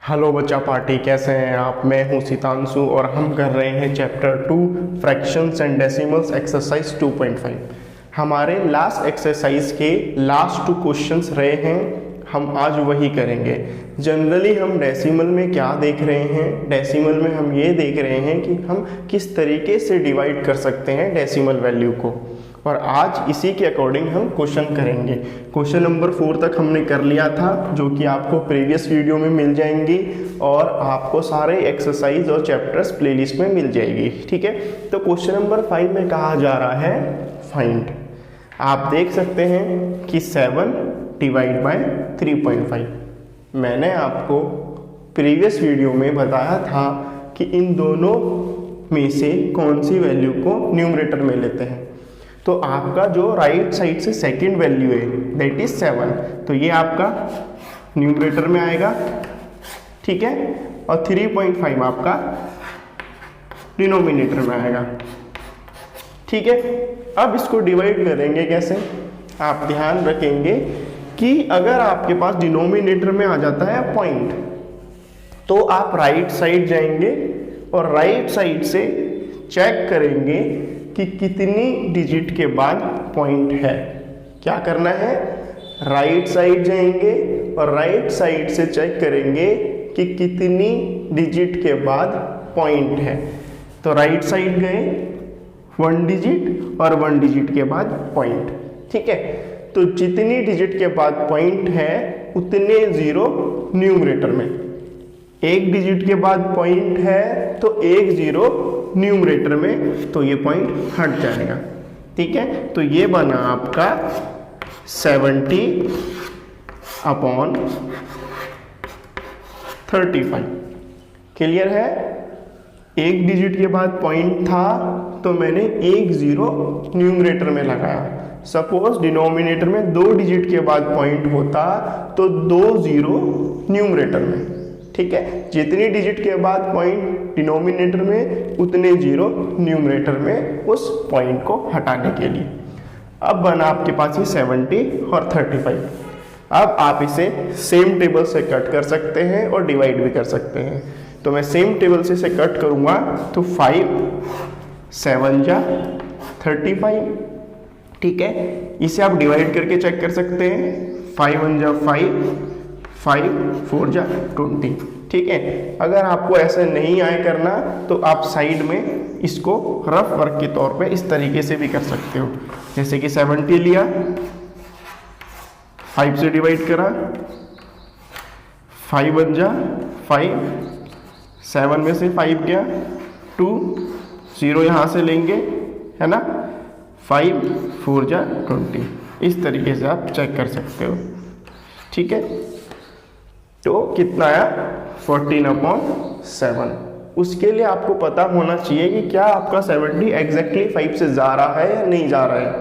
Hello बच्चा party, कैसे हैं आप। मैं हूं सितांशु और हम कर रहे हैं chapter 2 fractions and decimals exercise 2.5। हमारे लास्ट एक्सरसाइज के लास्ट 2 क्वेश्चंस रहे हैं, हम आज वही करेंगे। जनरली हम डेसिमल में क्या देख रहे हैं, डेसिमल में हम ये देख रहे हैं कि हम किस तरीके से डिवाइड कर सकते हैं डेसिमल वैल्यू को, और आज इसी के अकॉर्डिंग हम क्वेश्चन करेंगे। क्वेश्चन नंबर 4 तक हमने कर लिया था, जो कि आपको प्रीवियस वीडियो में मिल जाएंगी और आपको सारे एक्सरसाइज और चैप्टर्स प्लेलिस्ट में मिल जाएगी। ठीक है, तो क्वेश्चन नंबर 5 में कहा जा रहा है फाइंड। आप देख सकते हैं कि 7 डिवाइड बाय 3.5। मैंने आपको प्रीवियस वीडियो में बताया था कि इन दोनों में से कौन सी वैल्यू को न्यूमरेटर में लेते हैं। तो आपका जो राइट साइड से सेकंड वैल्यू है दैट इज 7, तो ये आपका न्यूमरेटर में आएगा। ठीक है, और 3.5 आपका डिनोमिनेटर में आएगा। ठीक है, अब इसको डिवाइड करेंगे कैसे, आप ध्यान रखेंगे कि अगर आपके पास डिनोमिनेटर में आ जाता है पॉइंट, तो आप राइट साइड जाएंगे और राइट साइड से चेक करेंगे कि कितनी डिजिट के बाद पॉइंट है। क्या करना है, राइट साइड जाएंगे और राइट साइड से चेक करेंगे कि कितनी डिजिट के बाद पॉइंट है। तो राइट साइड गए 1 डिजिट और 1 डिजिट के बाद पॉइंट। ठीक है, तो जितनी डिजिट के बाद पॉइंट है उतने जीरो न्यूमरेटर में। 1 डिजिट के बाद पॉइंट है तो 1 जीरो न्यूमरेटर में, तो ये पॉइंट हट जाएगा। ठीक है, तो ये बना आपका 70/35। क्लियर है, 1 डिजिट के बाद पॉइंट था तो मैंने 1 जीरो न्यूमरेटर में लगाया। सपोज डिनोमिनेटर में 2 डिजिट के बाद पॉइंट होता तो 2 जीरो न्यूमरेटर में। ठीक है, जितनी डिजिट के बाद पॉइंट डिनोमिनेटर में उतने जीरो न्यूमरेटर में उस पॉइंट को हटाने के लिए। अब बना आपके पास ये 70 और 35। अब आप इसे सेम टेबल से कट कर सकते हैं और डिवाइड भी कर सकते हैं। तो मैं सेम टेबल से इसे कट करूंगा तो 5 7 जा 35। ठीक है, इसे आप डिवाइड करके चेक कर सकते हैं। 5 1 जा 5, 5 4 जा 20। ठीक है, अगर आपको ऐसे नहीं आए करना तो आप साइड में इसको रफ वर्क के तौर पे इस तरीके से भी कर सकते हो। जैसे कि 70 लिया, 5 से डिवाइड करा, 5 1 जा 5, 7 में से 5 गया 2, 0 यहाँ से लेंगे, है ना, 5 4 जा 20। इस तरीके से आप चेक कर सकते हो। ठीक है, तो कितना आया 14/7। उसके लिए आपको पता होना चाहिए कि क्या आपका 70 एग्जैक्टली 5 से जा रहा है या नहीं जा रहा है।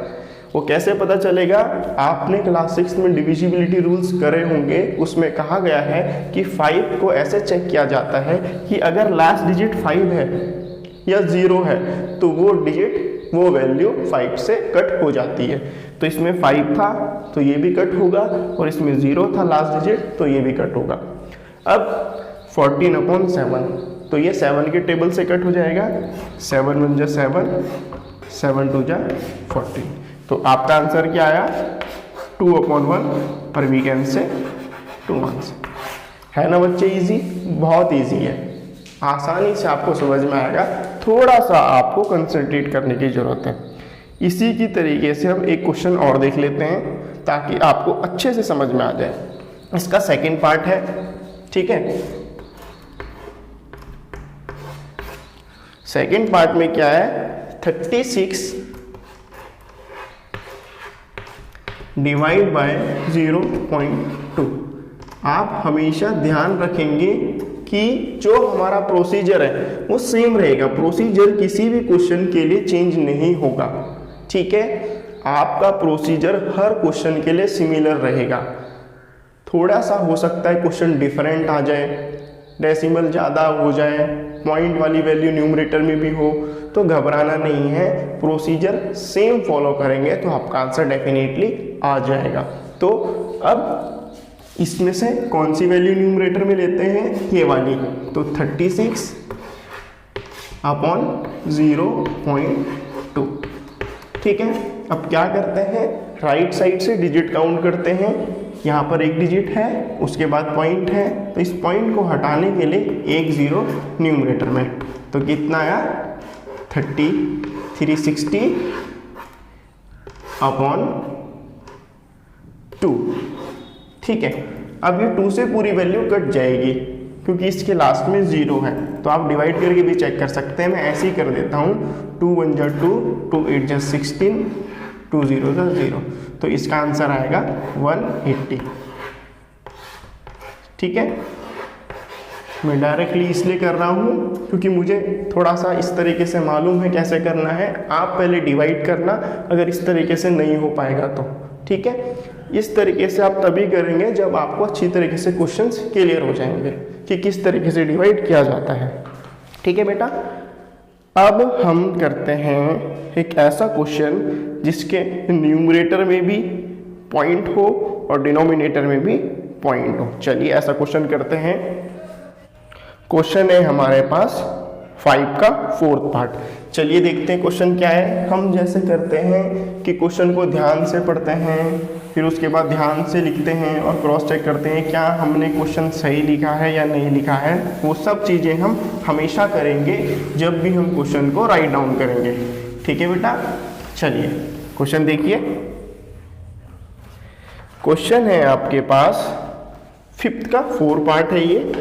वो कैसे पता चलेगा, आपने क्लास 6 में डिविजिबिलिटी रूल्स करे होंगे, उसमें कहा गया है कि 5 को ऐसे चेक किया जाता है कि अगर लास्ट डिजिट 5 है या 0 है तो वो डिजिट, वो वैल्यू 5 से कट हो जाती है। तो इसमें 5 था तो ये भी कट होगा, और इसमें 0 था लास्ट डिजिट तो ये भी कट होगा। अब 14/7, तो ये 7 के टेबल से कट हो जाएगा। 7 1 जा 7, 7 2 जा 14। तो आपका आंसर क्या आया 2/1, पर वी कैन से 2 मंथ्स। है ना बच्चे, इजी, बहुत इजी है, आसानी से आपको समझ में आएगा। थोड़ा सा आपको कंसंट्रेट करने की जरूरत है। इसी की तरीके से हम एक क्वेश्चन और देख लेते हैं ताकि आपको अच्छे से समझ में आ जाए। इसका सेकंड पार्ट है। ठीक है, सेकंड पार्ट में क्या है, 36 डिवाइड बाय 0.2। आप हमेशा ध्यान रखेंगे कि जो हमारा प्रोसीजर है वो सेम रहेगा। प्रोसीजर किसी भी क्वेश्चन के लिए चेंज नहीं होगा। ठीक है, आपका प्रोसीजर हर क्वेश्चन के लिए सिमिलर रहेगा। थोड़ा सा हो सकता है क्वेश्चन डिफरेंट आ जाए, डेसिमल ज़्यादा हो जाए, पॉइंट वाली वैल्यू न्यूमरेटर में भी हो, तो घबराना नहीं है। प्रोसीजर सेम फॉलो करेंगे तो आपका आंसर डेफिनेटली आ जाएगा। तो अब इसमें से कौन सी वैल्यू न्यूमरेटर में लेते हैं, ये वाली, तो 36 अपॉन 0.2। ठीक है, अब क्या करते हैं, राइट साइड से डिजिट काउंट करते हैं। यहाँ पर एक डिजिट है, उसके बाद पॉइंट है, तो इस पॉइंट को हटाने के लिए एक जीरो न्यूमरेटर में, तो कितना आया 360 अपॉन 2। ठीक है, अब ये 2 से पूरी वैल्यू कट जाएगी क्योंकि इसके लास्ट में 0 है, तो आप डिवाइड करके भी चेक कर सकते हैं। मैं ऐसे ही कर देता हूँ, 2 1 जा 2, 2 8 जा 16, 2 0 जा 0, तो इसका आंसर आएगा 180। ठीक है, मैं डायरेक्टली इसलिए कर रहा हूँ क्योंकि मुझे थोड़ा सा इस तरीके से मालूम है कैसे करना है। आप पहले डिवाइड करना अगर इस तरीके से नहीं हो पाएगा तो। ठीक है, इस तरीके से आप तभी करेंगे जब आपको अच्छी तरीके से क्वेश्चंस क्लियर हो जाएंगे कि किस तरीके से डिवाइड किया जाता है। ठीक है बेटा, अब हम करते हैं एक ऐसा क्वेश्चन जिसके न्यूमरेटर में भी पॉइंट हो और डिनोमिनेटर में भी पॉइंट हो। चलिए ऐसा क्वेश्चन करते हैं। क्वेश्चन है हमारे पास 5 का 4th पार्ट। चलिए देखते हैं क्वेश्चन क्या है। हम जैसे करते हैं कि क्वेश्चन को ध्यान से पढ़ते हैं, फिर उसके बाद ध्यान से लिखते हैं और क्रॉस चेक करते हैं क्या हमने क्वेश्चन सही लिखा है या नहीं लिखा है। वो सब चीज़ें हम हमेशा करेंगे जब भी हम क्वेश्चन को राइट डाउन करेंगे। ठीक है बेटा, चलिए क्वेश्चन देखिए। क्वेश्चन है आपके पास 5th का 4 पार्ट है ये।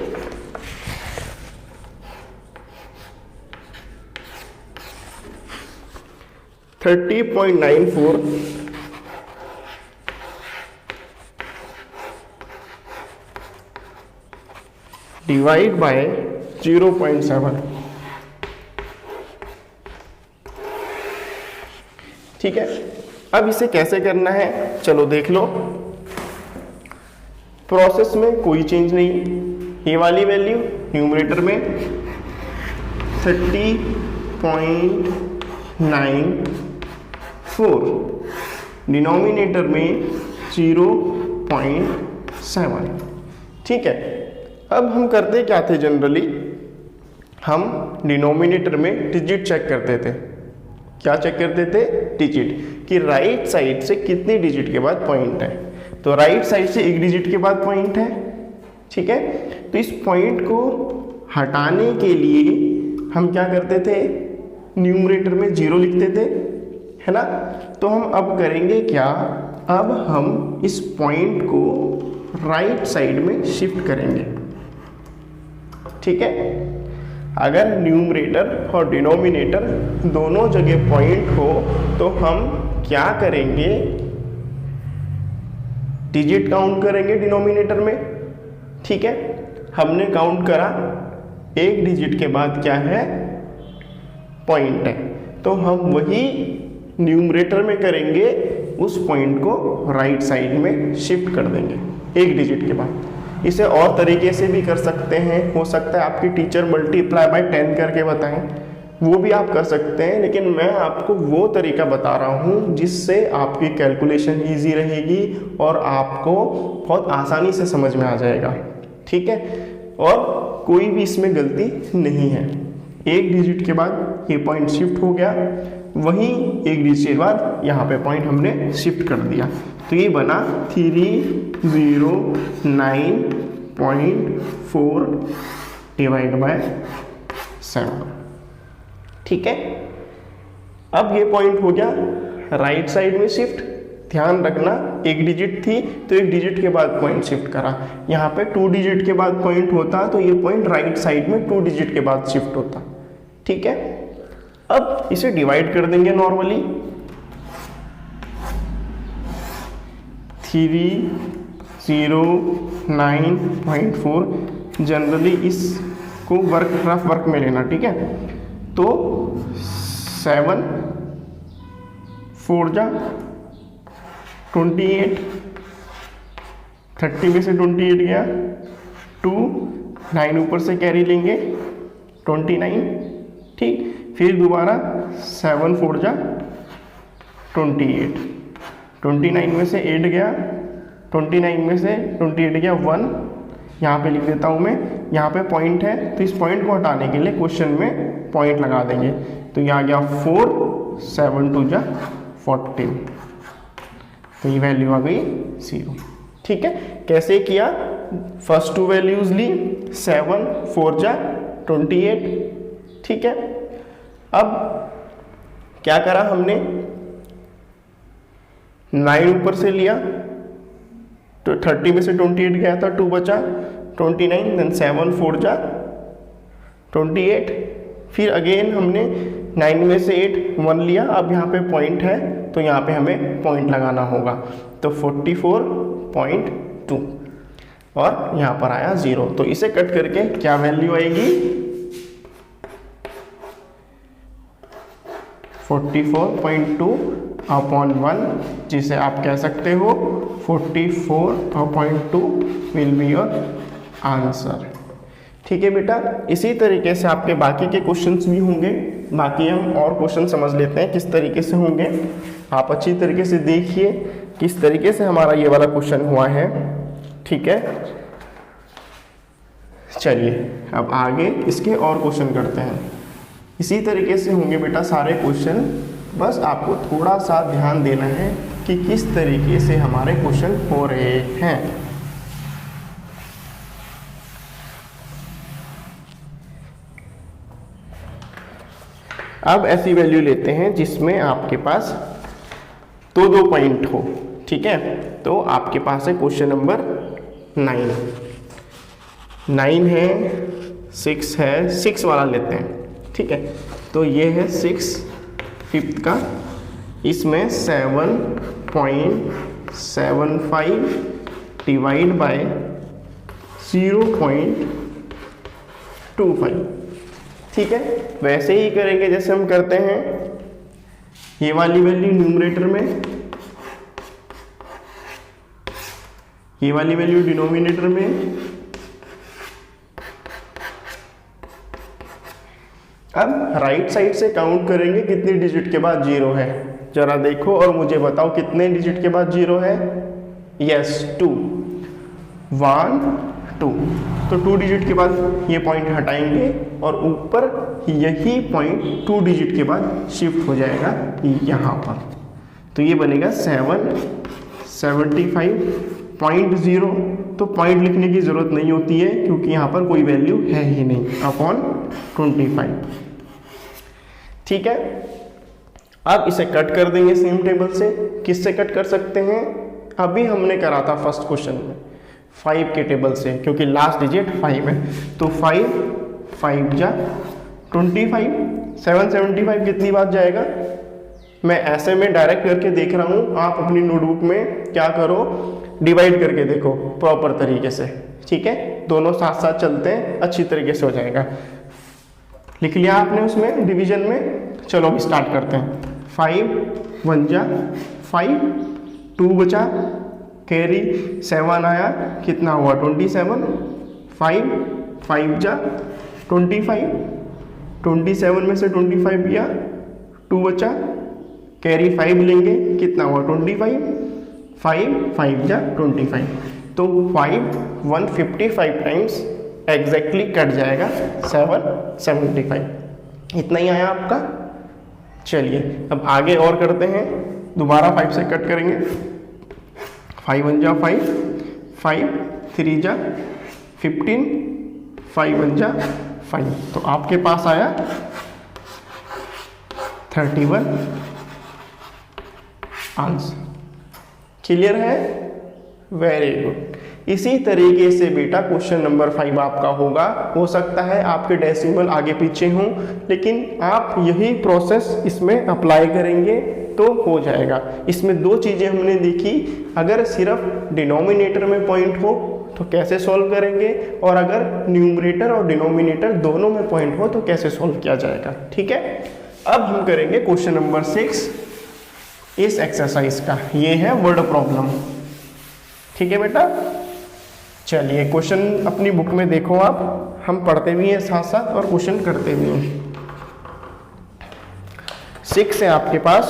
$30.94 डिवाइड बाय 0.7। ठीक है, अब इसे कैसे करना है चलो देख लो। प्रोसेस में कोई चेंज नहीं, ये वाली वैल्यू न्यूमरेटर में 30.94, डिनोमिनेटर में 0.7। ठीक है, अब हम करते क्या थे, जनरली हम डिनोमिनेटर में डिजिट चेक करते थे। क्या चेक करते थे, डिजिट, कि राइट साइड से कितनी डिजिट के बाद पॉइंट है। तो राइट साइड से एक डिजिट के बाद पॉइंट है। ठीक है, तो इस पॉइंट को हटाने के लिए हम क्या करते थे, न्यूमरेटर में 0 लिखते थे, है ना। तो हम अब करेंगे क्या, अब हम इस पॉइंट को राइट साइड में शिफ्ट करेंगे। ठीक है, अगर न्यूमरेटर और डिनोमिनेटर दोनों जगह पॉइंट हो तो हम क्या करेंगे, डिजिट काउंट करेंगे डिनोमिनेटर में। ठीक है, हमने काउंट करा, एक डिजिट के बाद क्या है, पॉइंट है, तो हम वही न्यूमरेटर में करेंगे, उस पॉइंट को राइट साइड में शिफ्ट कर देंगे एक डिजिट के बाद। इसे और तरीके से भी कर सकते हैं, हो सकता है आपकी टीचर मल्टीप्लाई बाय 10 करके बताएं, वो भी आप कर सकते हैं, लेकिन मैं आपको वो तरीका बता रहा हूँ जिससे आपकी कैलकुलेशन इजी रहेगी और आपको बहुत आसानी से समझ में आ जाएगा। ठीक है, और कोई भी इसमें गलती नहीं है। एक डिजिट के बाद ये पॉइंट शिफ्ट हो गया, वहीं एक डिजिट के बाद यहाँ पे पॉइंट हमने शिफ्ट कर दिया, तो ये बना 309.4 डिवाइड बाय 7। ठीक है, अब ये पॉइंट हो गया राइट साइड में शिफ्ट। ध्यान रखना, एक डिजिट थी तो एक डिजिट के बाद पॉइंट शिफ्ट करा। यहाँ पे 2 डिजिट के बाद पॉइंट होता तो ये पॉइंट राइट साइड में 2 डिजिट के बाद शिफ्ट होता। ठीक है, अब इसे डिवाइड कर देंगे नॉर्मली। 309.4, जनरली इसको रफ वर्क में लेना। ठीक है, तो 7 4 जा 28, 30 में से 28 गया, 2 9 ऊपर से कैरी लेंगे 29। ठीक, फिर दोबारा 7 4 जा 28, 29 में से 8 गया, 29 में से 28 गया 1, यहाँ पे लिख देता हूँ मैं, यहाँ पे पॉइंट है तो इस पॉइंट को हटाने के लिए क्वेश्चन में पॉइंट लगा देंगे। तो यहाँ गया 4, 7 2 जा 14, तो ये वैल्यू आ गई 0। ठीक है, कैसे किया? फर्स्ट 2 वैल्यूज ली, 7 4 जा 28। ठीक है, अब क्या करा हमने, 9 ऊपर से लिया तो 30 में से 28 गया था, 2 बचा 29, देन 7 4 जा 28, फिर अगेन हमने 9 में से 8 1 लिया। अब यहाँ पे पॉइंट है तो यहाँ पे हमें पॉइंट लगाना होगा, तो 44.2 और यहाँ पर आया 0। तो इसे कट करके क्या वैल्यू आएगी? 44.2 अपॉन 1, जिसे आप कह सकते हो 44.2 विल बी योर आंसर। ठीक है बेटा, इसी तरीके से आपके बाकी के क्वेश्चंस भी होंगे। बाकी हम और क्वेश्चन समझ लेते हैं किस तरीके से होंगे। आप अच्छी तरीके से देखिए किस तरीके से हमारा ये वाला क्वेश्चन हुआ है। ठीक है, चलिए अब आगे इसके और क्वेश्चन करते हैं। इसी तरीके से होंगे बेटा सारे क्वेश्चन, बस आपको थोड़ा सा ध्यान देना है कि किस तरीके से हमारे क्वेश्चन हो रहे हैं। अब ऐसी वैल्यू लेते हैं जिसमें आपके पास दो पॉइंट हो। ठीक है, तो आपके पास है क्वेश्चन नंबर 9 है, 6 है, 6 वाला लेते हैं। ठीक है, तो ये है 6 5th का, इसमें 7.75 डिवाइड बाय 0.25। ठीक है, वैसे ही करेंगे जैसे हम करते हैं, ये वाली वैल्यू न्यूमरेटर में, ये वाली वैल्यू डिनोमिनेटर में। अब राइट साइड से काउंट करेंगे कितनी डिजिट के बाद 0 है, जरा देखो और मुझे बताओ कितने डिजिट के बाद 0 है। यस 2, 1 2, तो 2 डिजिट के बाद ये पॉइंट हटाएंगे और ऊपर यही पॉइंट 2 डिजिट के बाद शिफ्ट हो जाएगा यहाँ पर, तो ये बनेगा 775.0। तो पॉइंट लिखने की ज़रूरत नहीं होती है क्योंकि यहाँ पर कोई वैल्यू है ही नहीं, अपॉन 25। ठीक है, अब इसे कट कर देंगे सेम टेबल से। किससे कट कर सकते हैं? अभी हमने करा था फर्स्ट क्वेश्चन में 5 के टेबल से, क्योंकि लास्ट डिजिट 5 है। तो 5 5 जा 25, 775 कितनी बार जाएगा? मैं ऐसे में डायरेक्ट करके देख रहा हूँ, आप अपनी नोटबुक में क्या करो, डिवाइड करके देखो प्रॉपर तरीके से। ठीक है, दोनों साथ साथ चलते हैं, अच्छी तरीके से हो जाएगा। लिख लिया आपने उसमें डिवीजन में? चलो अब स्टार्ट करते हैं। 5 1 जा 5, 2 बचा, कैरी 7 आया, कितना हुआ 27, 5 5 जा 25, 27 में से 25 गया, 2 बचा, कैरी 5 लेंगे, कितना हुआ 25, 5 5 जा 25। तो 5 155 टाइम्स एग्जैक्टली कट जाएगा 775। इतना ही आया आपका। चलिए अब आगे और करते हैं, दोबारा 5 से कट करेंगे। 5 1 जा 5, 5 3 जा 15, 5 1 जा 5, तो आपके पास आया 31 आंसर। क्लियर है? Very good. इसी तरीके से बेटा क्वेश्चन नंबर 5 आपका होगा। हो सकता है आपके डेसिमल आगे पीछे हों, लेकिन आप यही प्रोसेस इसमें अप्लाई करेंगे तो हो जाएगा। इसमें 2 चीज़ें हमने देखी, अगर सिर्फ डिनोमिनेटर में पॉइंट हो तो कैसे सॉल्व करेंगे, और अगर न्यूमरेटर और डिनोमिनेटर दोनों में पॉइंट हो तो कैसे सॉल्व किया जाएगा। ठीक है, अब हम करेंगे क्वेश्चन नंबर 6 इस एक्सरसाइज का। ये है वर्ड प्रॉब्लम। ठीक है बेटा, चलिए क्वेश्चन अपनी बुक में देखो आप, हम पढ़ते भी हैं साथ साथ और क्वेश्चन करते भी हैं। 6 है आपके पास,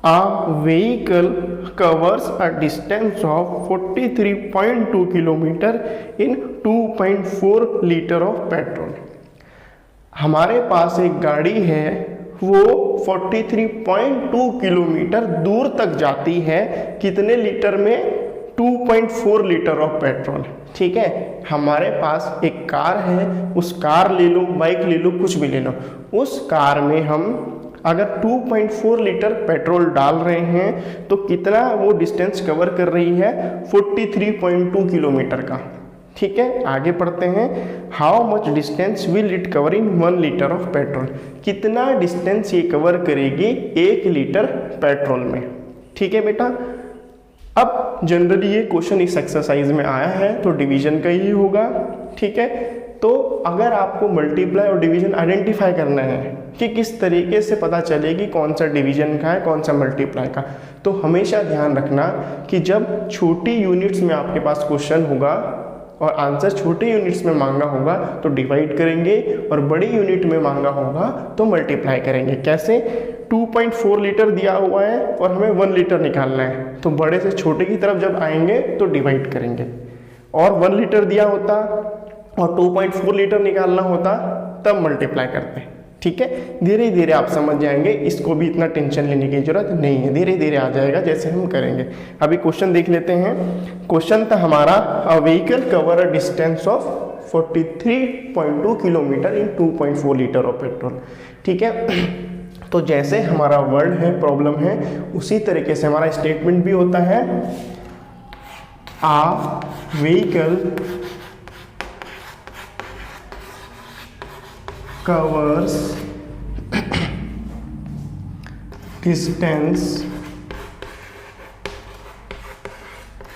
A vehicle covers a distance of 43.2 kilometre in 2.4 litre of petrol. हमारे पास एक गाड़ी है, वो 43.2 किलोमीटर दूर तक जाती है, कितने लीटर में? 2.4 लीटर ऑफ पेट्रोल। ठीक है, हमारे पास एक कार है, उस कार ले लो, बाइक ले लो, कुछ भी ले लो, उस कार में हम अगर 2.4 लीटर पेट्रोल डाल रहे हैं तो कितना वो डिस्टेंस कवर कर रही है? 43.2 किलोमीटर का। ठीक है, आगे पढ़ते हैं। How much distance will it cover in 1 litre of petrol? कितना डिस्टेंस ये कवर करेगी 1 लीटर पेट्रोल में? ठीक है बेटा, अब जनरली ये क्वेश्चन इस एक्सरसाइज में आया है तो डिवीजन का ही होगा। ठीक है, तो अगर आपको मल्टीप्लाई और डिवीजन आइडेंटिफाई करना है कि किस तरीके से पता चलेगी कौन सा डिवीजन का है कौन सा मल्टीप्लाई का, तो हमेशा ध्यान रखना कि जब छोटी यूनिट्स में आपके पास क्वेश्चन होगा और आंसर छोटे यूनिट्स में मांगा होगा तो डिवाइड करेंगे, और बड़ी यूनिट में मांगा होगा तो मल्टीप्लाई करेंगे। कैसे? 2.4 लीटर दिया हुआ है और हमें 1 लीटर निकालना है, तो बड़े से छोटे की तरफ जब आएंगे तो डिवाइड करेंगे, और 1 लीटर दिया होता और 2.4 लीटर निकालना होता तब मल्टीप्लाई करते हैं। ठीक है, धीरे धीरे आप समझ जाएंगे, इसको भी इतना टेंशन लेने की जरूरत नहीं है, धीरे धीरे आ जाएगा जैसे हम करेंगे। अभी क्वेश्चन देख लेते हैं। क्वेश्चन था हमारा, a vehicle cover a distance of 43.2 kilometre in 2.4 litre of petrol. ठीक है, तो जैसे हमारा वर्ड है, प्रॉब्लम है, उसी तरीके से हमारा स्टेटमेंट भी होता है। आ vehicle covers distance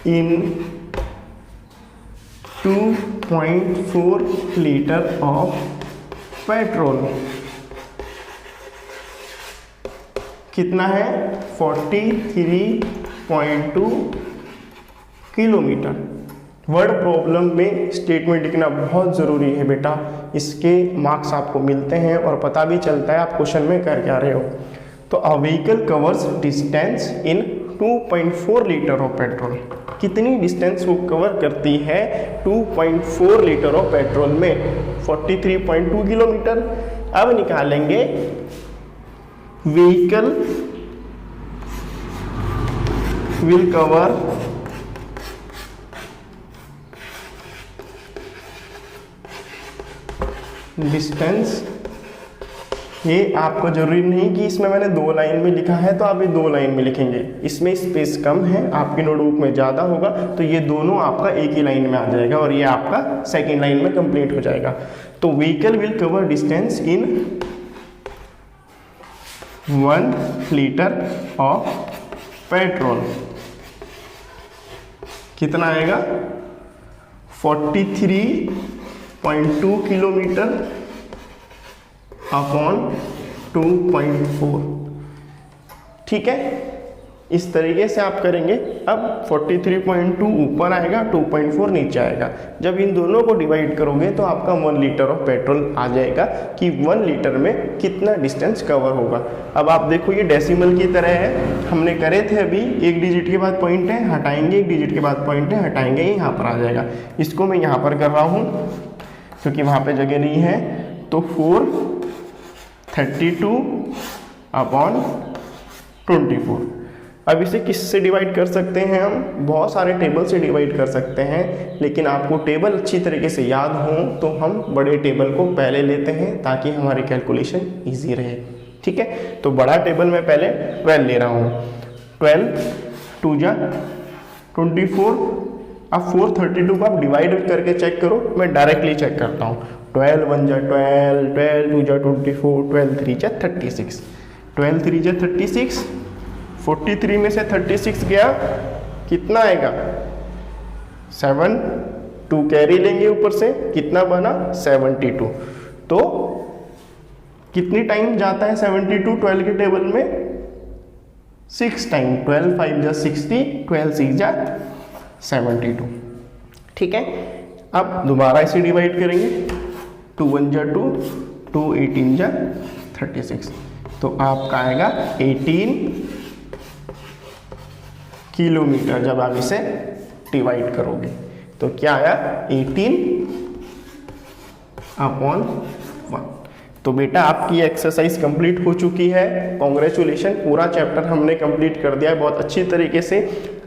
in 2.4 liter of petrol। कितना है? 43.2 किलोमीटर। वर्ड प्रॉब्लम में स्टेटमेंट लिखना बहुत ज़रूरी है बेटा, इसके मार्क्स आपको मिलते हैं और पता भी चलता है आप क्वेश्चन में कर क्या रहे हो। तो a vehicle covers distance in 2.4 litre of petrol. कितनी डिस्टेंस वो कवर करती है 2.4 लीटर ऑफ पेट्रोल में? 43.2 किलोमीटर। अब निकालेंगे व्हीकल विल कवर डिस्टेंस। ये आपको जरूरी नहीं कि इसमें मैंने 2 लाइन में लिखा है तो आप ये 2 लाइन में लिखेंगे, इसमें स्पेस कम है, आपकी नोटबुक में ज़्यादा होगा तो ये दोनों आपका एक ही लाइन में आ जाएगा और ये आपका सेकेंड लाइन में कंप्लीट हो जाएगा। तो vehicle will cover distance in 1 litre of petrol. कितना आएगा? 43.2 किलोमीटर अपॉन 2.4। ठीक है, इस तरीके से आप करेंगे। अब 43.2 ऊपर आएगा, 2.4 नीचे आएगा। जब इन दोनों को डिवाइड करोगे तो आपका 1 लीटर ऑफ पेट्रोल आ जाएगा कि 1 लीटर में कितना डिस्टेंस कवर होगा। अब आप देखो ये डेसिमल की तरह है, हमने करे थे अभी, एक डिजिट के बाद पॉइंट है हटाएंगे, एक डिजिट के बाद पॉइंट है हटाएंगे, यहाँ पर आ जाएगा। इसको मैं यहाँ पर कर रहा हूँ क्योंकि वहाँ पे जगह नहीं है। तो 432 अपॉन 24। अब इसे किससे डिवाइड कर सकते हैं? हम बहुत सारे टेबल से डिवाइड कर सकते हैं, लेकिन आपको टेबल अच्छी तरीके से याद हो तो हम बड़े टेबल को पहले लेते हैं ताकि हमारी कैलकुलेशन इजी रहे। ठीक है, तो बड़ा टेबल मैं पहले 12 ले रहा हूँ। 12 2 जा 24। अब 432 को आप डिवाइड करके चेक करो, मैं डायरेक्टली चेक करता हूँ। 12 1 जा 12, 12 2 जा 24, 12 3 जा 36, 12 3 जा 36। 43 में से 36 गया, कितना आएगा? 7, 2 कैरी लेंगे ऊपर से, कितना बना? 72। तो कितनी टाइम जाता है 72 12 के टेबल में? 6 टाइम। 12 5 जा 60, 12 6 जा 72। ठीक है, अब दोबारा इसे डिवाइड करेंगे। 2 1 जा 2, 2 18 जा 36। तो आपका आएगा 18 किलोमीटर जब आप इसे डिवाइड करोगे। तो क्या आया 18/1। तो बेटा आपकी एक्सरसाइज कंप्लीट हो चुकी है, कॉन्ग्रेचुलेशन, पूरा चैप्टर हमने कंप्लीट कर दिया है बहुत अच्छी तरीके से।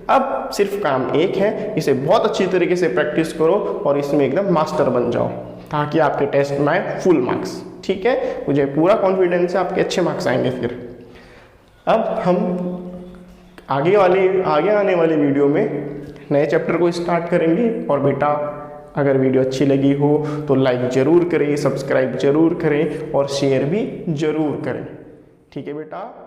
अब सिर्फ काम एक है, इसे बहुत अच्छी तरीके से प्रैक्टिस करो और इसमें एकदम मास्टर बन जाओ ताकि आपके टेस्ट में आए फुल मार्क्स। ठीक है, मुझे पूरा कॉन्फिडेंस है आपके अच्छे मार्क्स आएंगे। फिर अब हम आगे आने वाले वीडियो में नए चैप्टर को स्टार्ट करेंगे। और बेटा अगर वीडियो अच्छी लगी हो तो लाइक ज़रूर करें, सब्सक्राइब ज़रूर करें और शेयर भी ज़रूर करें। ठीक है बेटा।